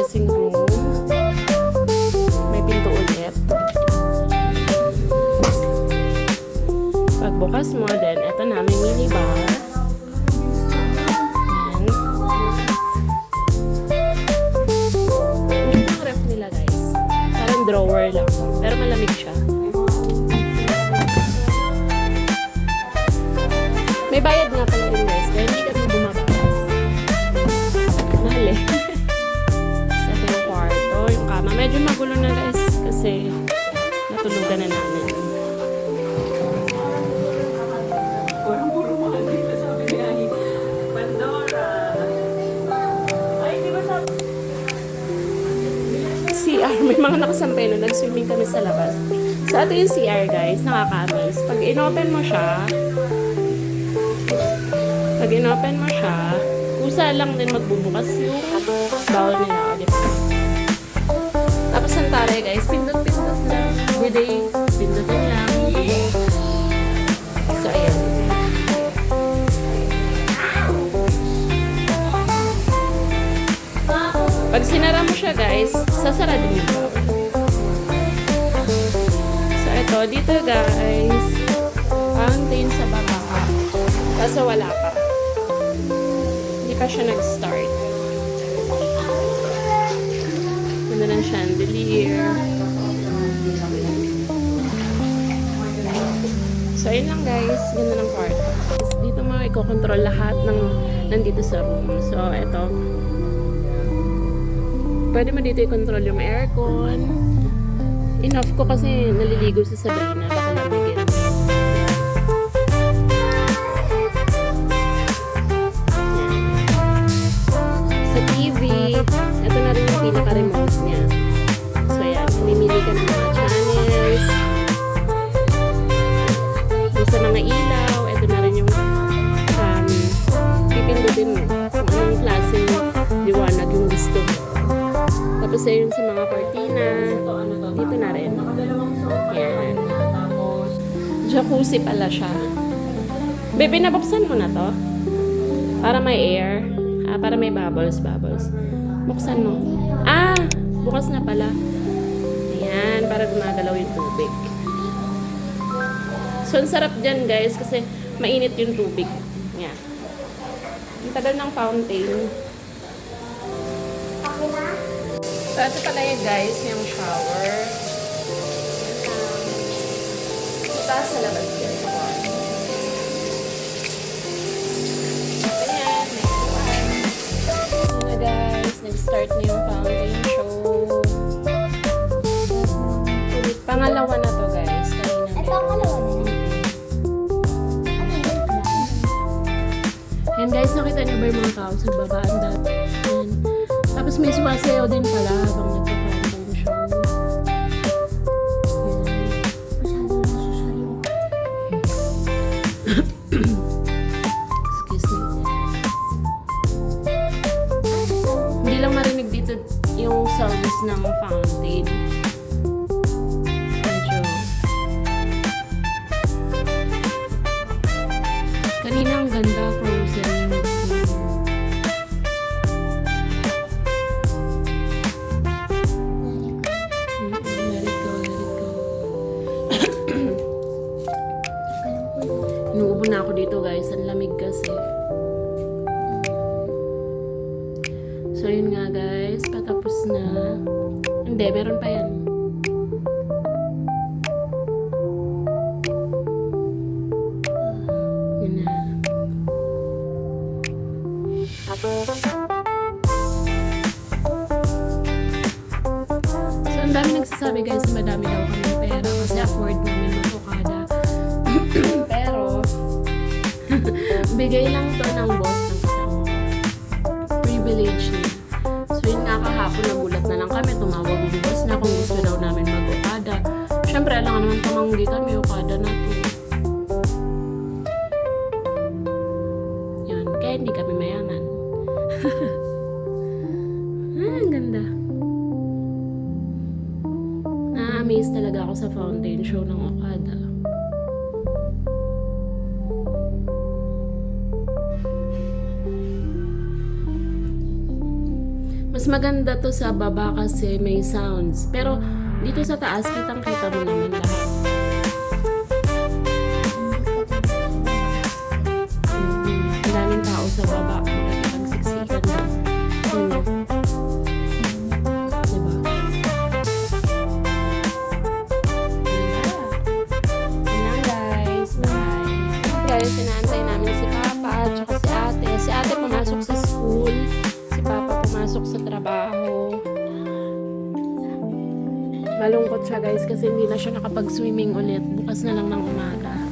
dressing room. May pinto ulit. Pagbukas mo, then eto na, may minibar. Ayan. Ito yung ref nila, guys. Parang drawer lang. Pero malamig siya. May bayad nga pala rin, guys. Kaya hindi kami bumabawas. Mahal eh. Sa ito yung kwarto, yung kama. Medyo magulo na, guys. Kasi natulugan na namin. Puro mahal dito, sabi ni Ani. Pandora. Ay, di ba sabi? CR. May mga nakasampay na. Nag-swimming kami sa labas. So, ito yung CR, guys. Nakakamis. Pag in-open mo siya, kusa lang din magbubukas yung bawal nila. Diba? Tapos ang taray, guys. Pindot-pindot lang. Everyday, pindutin lang. So, ayan. Pag sinara mo siya, guys, sasara din yung bawal. So, ito. Dito, guys. Fountain sa baba. Kaso wala pa. Hindi pa siya nag-start. Ganda ng chandelier. So, ayun lang guys. Ganda ng kwarto. Dito mo i-control lahat ng nandito sa room. So, eto. Pwede mo dito i-control yung aircon. Enough ko kasi naliligo sa Sabrina. Baka lamigin. Ito na rin yung pinaka-remote niya. So, ayan. Mamimili ka ng mga channels. Yung sa mga ilaw, ito na rin yung pipindutin mo kung anong klaseng liwanag yung gusto mo. Tapos, ayun sa mga cortina. Dito na rin. Ayan. Jacuzzi pala siya. Bebe, nabuksan mo na to? Para may air. Para may bubbles. Buksan mo. Bukas na pala. Ayan, para gumagalaw yung tubig. So, ang sarap dyan, guys, kasi mainit yung tubig. Ayan. Ang tagal ng fountain. So, ito pala yun, guys, yung shower. Ito sa labas yan. Nag-start na yung fountain show. Pangalawa na to, guys. Ay, pangalawa na yun. Yan, guys. Nakita niyo ba yung mga tao sa babaan dati? Yan. Tapos may sumasayaw din pala habang nagpa-fountain show. Excuse me. Hindi lang marinig dito yung sounds ng fountain. Medyo. Kanina ang ganda, frozen. Let it go. Inuubo na ako dito, guys. Ang lamig kasi. So, yun nga, guys. Patapos na. Hindi, meron pa yan. Yun na. So, ang dami nagsasabi, guys, na madami daw kami pera kasi afford namin mag-Okada. Pero, bigay lang to ng boss ng isang privilege niya. So, yun nga kahapon, nagulat na lang kami. Tumawag yung boss na kung gusto daw namin mag-Okada. Siyempre, alam nga naman tumanggi kami, Okada na to. Yun, kaya hindi kami mayaman. Ang ganda. Na-amaze talaga ako sa fountain show ng Okada. Mas maganda to sa baba kasi may sounds. Pero dito sa taas, kitang-kita mo naman lahat. Ang daming tao sa baba. Makikitang siksikan mo. Diba? Yan guys. Bye. Guys, inaantay namin si Papa at saka si Ate. Si Ate pumasok sa school. Si Papa pumasok sa trabaho. Malungkot siya guys kasi hindi na siya nakapag-swimming ulit. Bukas na lang ng umaga.